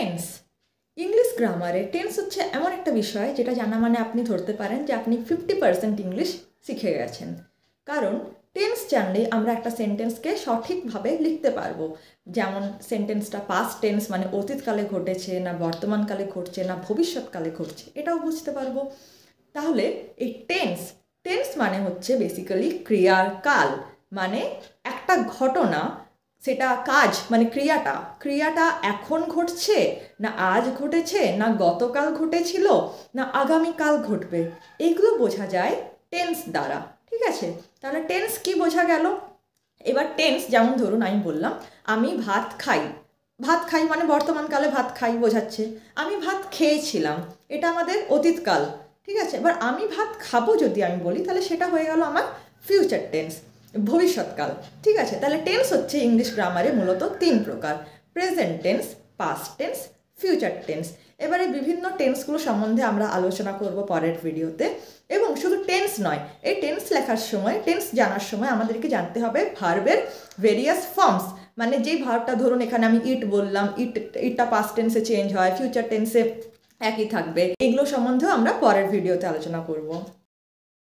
Tense English গ্রামারে tense হচ্ছে এমন একটা বিষয় যেটা জানা মানে আপনি ধরতে পারেন যে আপনি 50% ইংলিশ শিখে গেছেন। কারণ টেন্স জানলেই আমরা একটা সেন্টেন্সকে সঠিকভাবে লিখতে পারবো। যেমন সেন্টেন্সটা পাস্ট টেন্স মানে অতীতকালে ঘটেছে না বর্তমানকালে ঘটছে না ভবিষ্যৎকালে ঘটছে এটাও বুঝতে পারবো। তাহলে এই টেন্স টেন্স মানে হচ্ছে বেসিক্যালি ক্রিয়ার কাল, মানে একটা ঘটনা, সেটা কাজ মানে ক্রিয়াটা এখন ঘটছে না আজ ঘটেছে না গতকাল ঘটেছিল না আগামীকাল ঘটবে, এইগুলো বোঝা যায় টেন্স দ্বারা। ঠিক আছে, তাহলে টেন্স কি বোঝা গেল। এবার টেন্স যেমন ধরুন আমি বললাম আমি ভাত খাই, ভাত খাই মানে বর্তমানকালে ভাত খাই বোঝাচ্ছে। আমি ভাত খেয়েছিলাম, এটা আমাদের অতীতকাল। ঠিক আছে, এবার আমি ভাত খাবো যদি আমি বলি তাহলে সেটা হয়ে গেল আমার ফিউচার টেন্স, ভবিষ্যৎকাল। ঠিক আছে, তাহলে টেন্স হচ্ছে ইংলিশ গ্রামারে মূলত 3 প্রকার: present tense, past tense, future tense. এবারে বিভিন্ন টেন্সগুলো সম্বন্ধে আমরা আলোচনা করব পরের ভিডিওতে। এবং শুধু টেন্স নয়, এই টেন্স লেখার সময় টেন্স জানার সময় আমাদেরকে জানতে হবে ভার্বের ভেরিয়াস ফর্মস, মানে যেই ভার্বটা ধরুন এখানে আমি ইট বললাম, ইটটা পাস্ট টেন্সে চেঞ্জ হয়, ফিউচার টেন্সে একই থাকবে। এগুলো সম্বন্ধেও আমরা পরের ভিডিওতে আলোচনা করব।